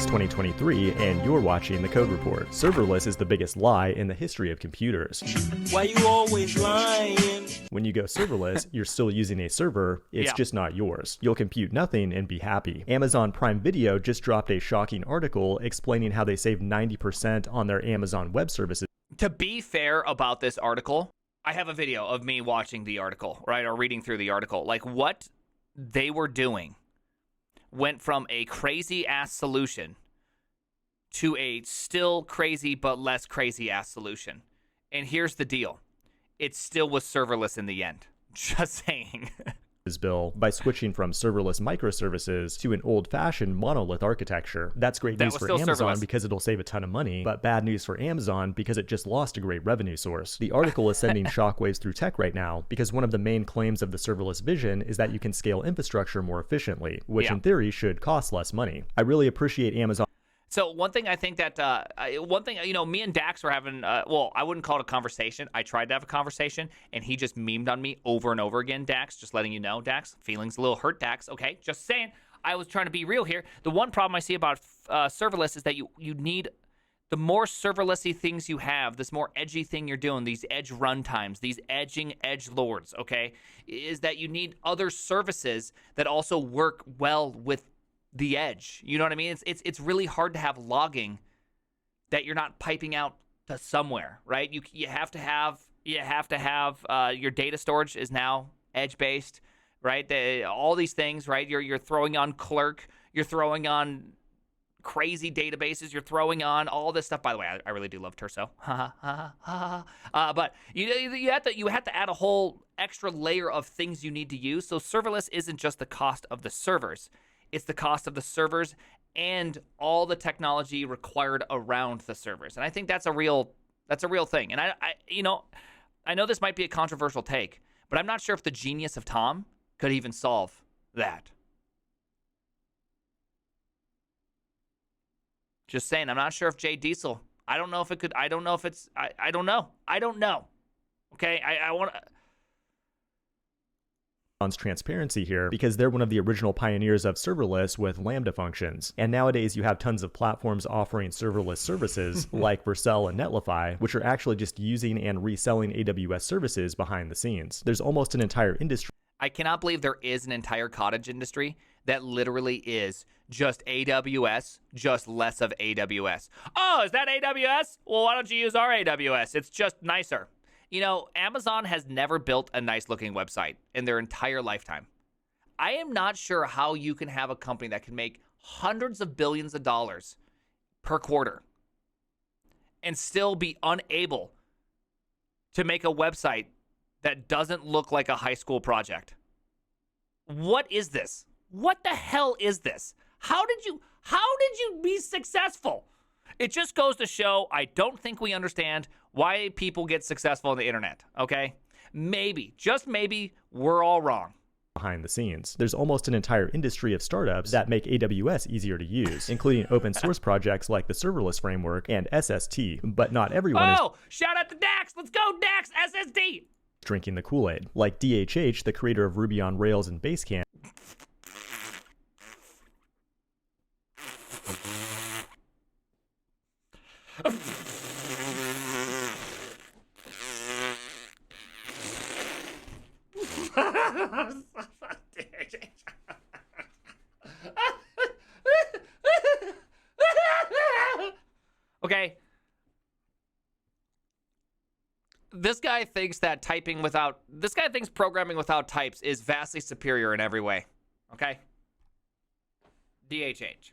2023, and you're watching The Code Report. Serverless is the biggest lie in the history of computers. Why you always lying? When you go serverless, you're still using a server, it's just not yours. You'll compute nothing and be happy. Amazon Prime Video just dropped a shocking article explaining how they saved 90% on their Amazon Web Services. To be fair about this article, I have a video of me watching the article, right, or reading through the article. Like, what they were doing went from a crazy-ass solution to a still crazy but less crazy-ass solution. And here's the deal. It still was serverless in the end. Just saying. Bill by switching from serverless microservices to an old-fashioned monolith architecture. That's great news for Amazon because it'll save a ton of money, but bad news for Amazon because it just lost a great revenue source. The article is sending shockwaves through tech right now because one of the main claims of the serverless vision is that you can scale infrastructure more efficiently, which in theory should cost less money. I really appreciate Amazon. So one thing I think that, me and Dax were having, well, I wouldn't call it a conversation. I tried to have a conversation, and he just memed on me over and over again, Dax. Just letting you know, Dax. Feelings a little hurt, Dax. Okay, just saying. I was trying to be real here. The one problem I see about serverless is that you need, the more serverless-y things you have, this more edgy thing you're doing, these edge runtimes, these edging edge lords, okay, is that you need other services that also work well with the edge. You know what I mean? It's really hard to have logging that you're not piping out to somewhere, right? You have to have your data storage is now edge based, right? All these things, right? You're throwing on Clerk, you're throwing on crazy databases, you're throwing on all this stuff. By the way, I really do love Terso. But you have to add a whole extra layer of things you need to use. So serverless isn't just the cost of the servers. It's the cost of the servers and all the technology required around the servers. And I think that's a real thing. And I know this might be a controversial take, but I'm not sure if the genius of Tom could even solve that. Just saying, I'm not sure if Jay Diesel, I don't know if it could, I don't know if it's, I don't know. Okay, I want to... transparency here because they're one of the original pioneers of serverless with Lambda functions. And nowadays you have tons of platforms offering serverless services like Vercel and Netlify, which are actually just using and reselling AWS services behind the scenes. There's almost an entire industry. I cannot believe there is an entire cottage industry that literally is just AWS, just less of AWS. Oh, is that AWS? Well, why don't you use our AWS? It's just nicer. You know, Amazon has never built a nice-looking website in their entire lifetime. I am not sure how you can have a company that can make hundreds of billions of dollars per quarter and still be unable to make a website that doesn't look like a high school project. What is this? What the hell is this? How did you be successful? It just goes to show I don't think we understand why people get successful on the internet, okay? Maybe, just maybe, we're all wrong. Behind the scenes, there's almost an entire industry of startups that make AWS easier to use, including open source projects like the Serverless framework and SST, but not everyone is shout out to Dax! Let's go, Dax! SSD! Drinking the Kool-Aid, like DHH, the creator of Ruby on Rails and Basecamp. Okay. This guy thinks programming without types is vastly superior in every way. Okay? DHH.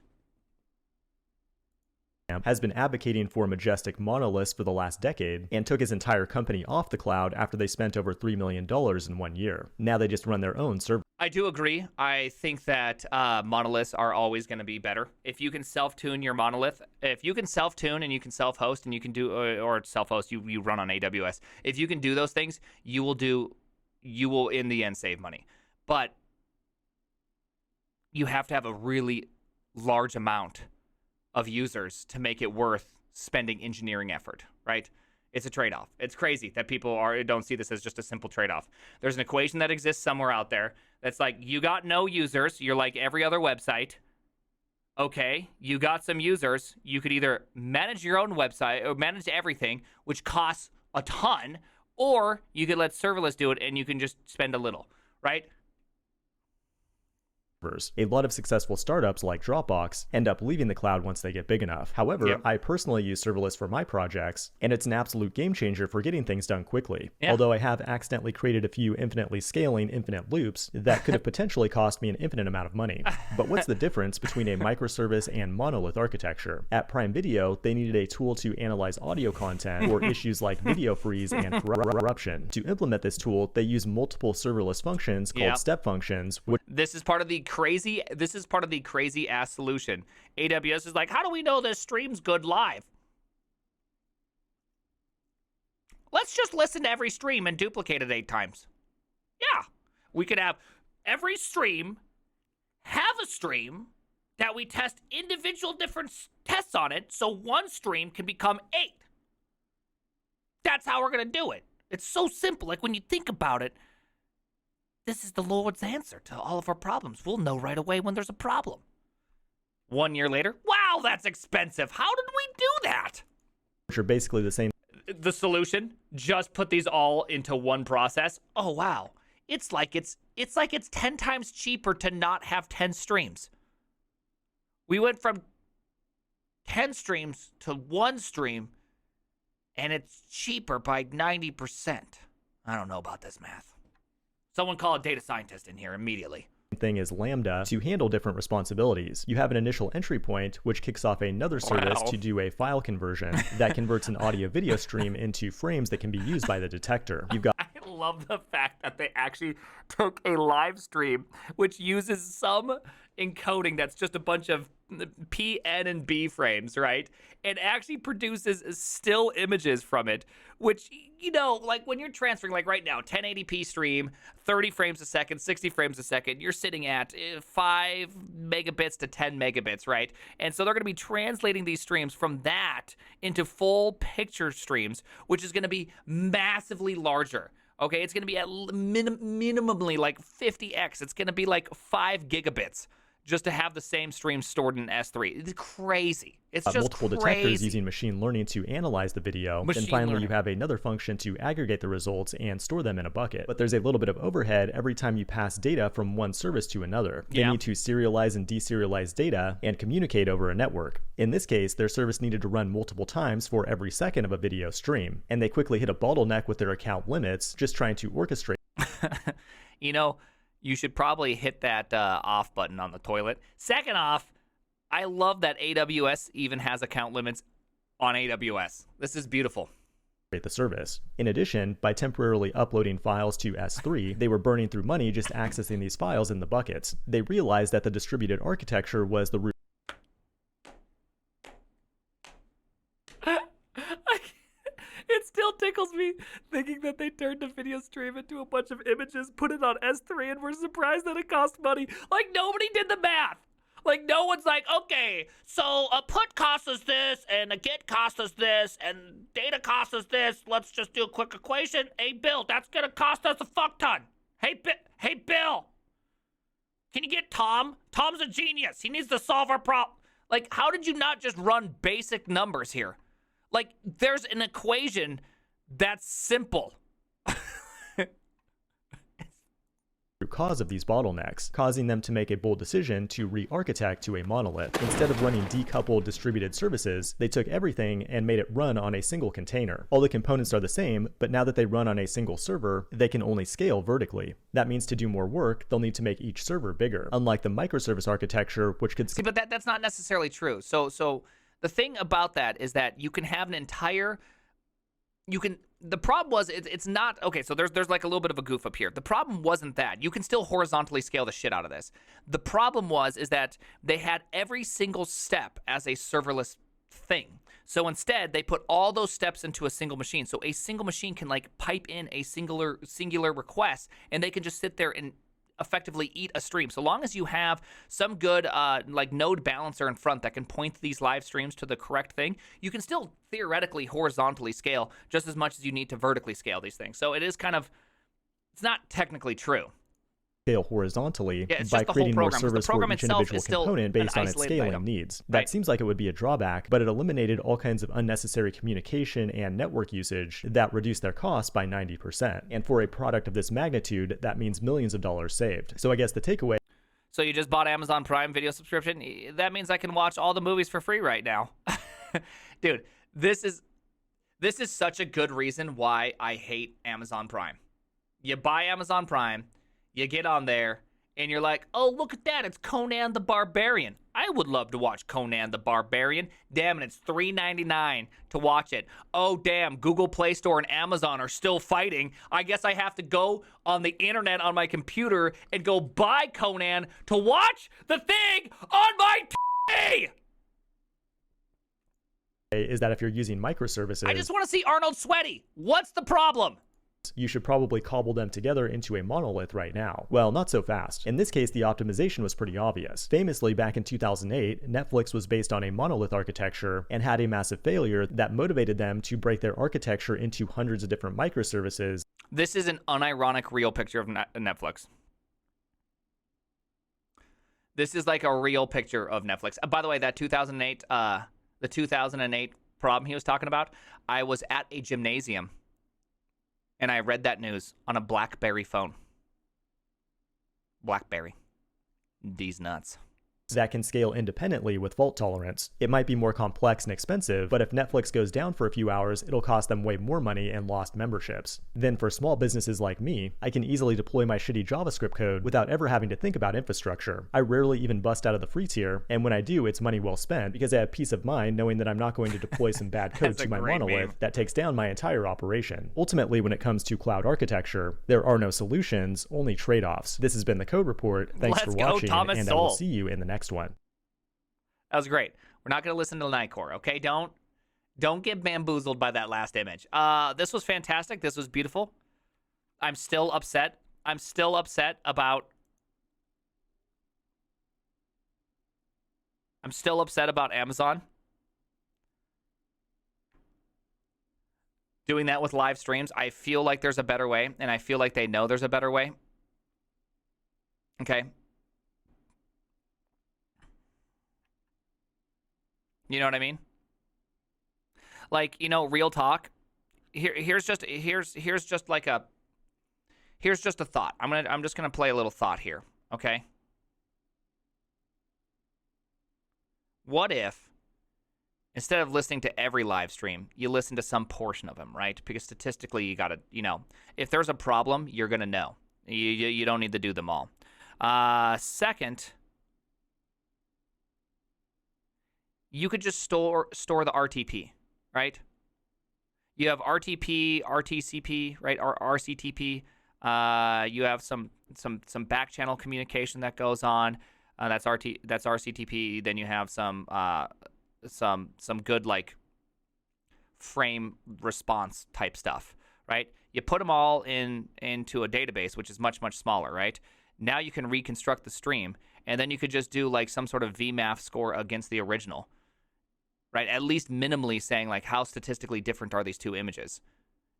Has been advocating for majestic monoliths for the last decade and took his entire company off the cloud after they spent over $3 million in 1 year. Now they just run their own server. I do agree. I think that monoliths are always going to be better. If you can self-tune your monolith, if you can self-tune and you can self-host and you can do, or self-host, you run on AWS. If you can do those things, you will in the end save money. But you have to have a really large amount of users to make it worth spending engineering effort, right? It's a trade-off. It's crazy that people don't see this as just a simple trade-off. There's an equation that exists somewhere out there that's like, you got no users, you're like every other website, Okay, you got some users. You could either manage your own website or manage everything, which costs a ton, or you could let serverless do it and you can just spend a little, right? A lot of successful startups like Dropbox end up leaving the cloud once they get big enough. However, I personally use serverless for my projects, and it's an absolute game changer for getting things done quickly. Although I have accidentally created a few infinitely scaling infinite loops that could have potentially cost me an infinite amount of money. But what's the difference between a microservice and monolith architecture? At Prime Video, they needed a tool to analyze audio content for issues like video freeze and corruption. To implement this tool, they use multiple serverless functions called step functions. This is part of the crazy ass solution. AWS is like, how do we know this stream's good live? Let's just listen to every stream and duplicate it 8 times. Yeah. We could have every stream have a stream that we test individual different tests on it, so one stream can become 8. That's how we're going to do it. It's so simple. Like, when you think about it, this is the Lord's answer to all of our problems. We'll know right away when there's a problem. 1 year later, wow, that's expensive. How did we do that? Which are basically the same. The solution, just put these all into one process. Oh, wow. It's like it's 10 times cheaper to not have 10 streams. We went from 10 streams to 1 stream, and it's cheaper by 90%. I don't know about this math. Someone call a data scientist in here immediately. Thing is Lambda to handle different responsibilities. You have an initial entry point, which kicks off another service to do a file conversion that converts an audio video stream into frames that can be used by the detector. You've got I love the fact that they actually took a live stream, which uses some encoding that's just a bunch of P, N, and B frames, right? And actually produces still images from it, which, you know, like when you're transferring, like right now, 1080p stream, 30 frames a second, 60 frames a second, you're sitting at 5 megabits to 10 megabits, right? And so they're going to be translating these streams from that into full picture streams, which is going to be massively larger. Okay, it's going to be at minimally like 50x. It's going to be like 5 gigabits just to have the same stream stored in S3. It's crazy. It's just multiple crazy. detectors using machine learning to analyze the video. And finally, you have another function to aggregate the results and store them in a bucket. But there's a little bit of overhead every time you pass data from one service to another. They need to serialize and deserialize data and communicate over a network. In this case, their service needed to run multiple times for every second of a video stream. And they quickly hit a bottleneck with their account limits, just trying to orchestrate. You know, you should probably hit that off button on the toilet. Second off, I love that AWS even has account limits on AWS. This is beautiful. The service. In addition, by temporarily uploading files to S3, they were burning through money just accessing these files in the buckets. They realized that the distributed architecture was the root. It still tickles me thinking that they turned the video stream into a bunch of images, put it on S3, and were surprised that it cost money. Like, nobody did the math. Like, no one's like, okay, so a put costs us this, and a get costs us this, and data costs us this. Let's just do a quick equation. Hey, Bill, that's going to cost us a fuck ton. Hey, Bill, can you get Tom? Tom's a genius. He needs to solve our problem. Like, how did you not just run basic numbers here? Like, there's an equation that's simple. Cause of these bottlenecks, causing them to make a bold decision to re-architect to a monolith. Instead of running decoupled distributed services, they took everything and made it run on a single container. All the components are the same, but now that they run on a single server, they can only scale vertically. That means to do more work, they'll need to make each server bigger, unlike the microservice architecture, which could... See, but that's not necessarily true. So the thing about that is that you can have an entire... The problem was it's not okay. So there's like a little bit of a goof up here. The problem wasn't that you can still horizontally scale the shit out of this. The problem is that they had every single step as a serverless thing. So instead, they put all those steps into a single machine. So a single machine can like pipe in a singular request, and they can just sit there and effectively eat a stream. So long as you have some good like node balancer in front that can point these live streams to the correct thing, you can still theoretically horizontally scale just as much as you need to vertically scale these things. So it is kind of, it's not technically true. scale horizontally Yeah, it's by just the whole creating more program, 'cause the servers for program each itself individual is still component based an on its isolated scaling item. needs. Right. That seems like it would be a drawback, but it eliminated all kinds of unnecessary communication and network usage that reduced their costs by 90%. And for a product of this magnitude, that means millions of dollars saved. So I guess the takeaway. So you just bought Amazon Prime Video subscription? That means I can watch all the movies for free right now. Dude, this is such a good reason why I hate Amazon Prime. You buy Amazon Prime, you get on there, and you're like, oh, look at that, it's Conan the Barbarian. I would love to watch Conan the Barbarian. Damn it, it's $3.99 to watch it. Oh, damn, Google Play Store and Amazon are still fighting. I guess I have to go on the internet on my computer and go buy Conan to watch the thing on my TV! Is that if you're using microservices, I just want to see Arnold sweaty. What's the problem? you should probably cobble them together into a monolith right now. Well, not so fast. In this case, the optimization was pretty obvious. Famously, back in 2008, Netflix was based on a monolith architecture and had a massive failure that motivated them to break their architecture into hundreds of different microservices. This is an unironic real picture of Netflix. This is like a real picture of Netflix. By the way, that 2008, the 2008 problem he was talking about, I was at a gymnasium and I read that news on a BlackBerry phone. BlackBerry. These nuts. That can scale independently with fault tolerance. It might be more complex and expensive, but if Netflix goes down for a few hours, it'll cost them way more money and lost memberships. Then for small businesses like me, I can easily deploy my shitty JavaScript code without ever having to think about infrastructure. I rarely even bust out of the free tier, and when I do, it's money well spent because I have peace of mind knowing that I'm not going to deploy some bad code to my monolith that takes down my entire operation. Ultimately, when it comes to cloud architecture, there are no solutions, only trade-offs. This has been the Code Report. Thanks for watching, and I will see you in the next one. That was great. We're not going to listen to Nightcore, okay? Don't get bamboozled by that last image. This was fantastic. This was beautiful. I'm still upset. I'm still upset about Amazon doing that with live streams. I feel like there's a better way, and I feel like they know there's a better way. Okay? You know what I mean? Like, you know, real talk. Here's just a thought. I'm just gonna play a little thought here, okay? What if instead of listening to every live stream, you listen to some portion of them, right? Because statistically, you gotta, you know, if there's a problem, you're gonna know. You don't need to do them all. Second, you could just store the RTP, right? You have RTP, RTCP, right? Or RCTP. You have some back channel communication that goes on. That's RCTP. Then you have some good like frame response type stuff, right? You put them all into a database, which is much smaller, right? Now you can reconstruct the stream, and then you could just do like some sort of VMAF score against the original. Right, at least minimally saying like how statistically different are these two images.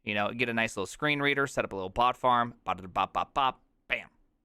You know, get a nice little screen reader, set up a little bot farm, bop, bop, bop, bop,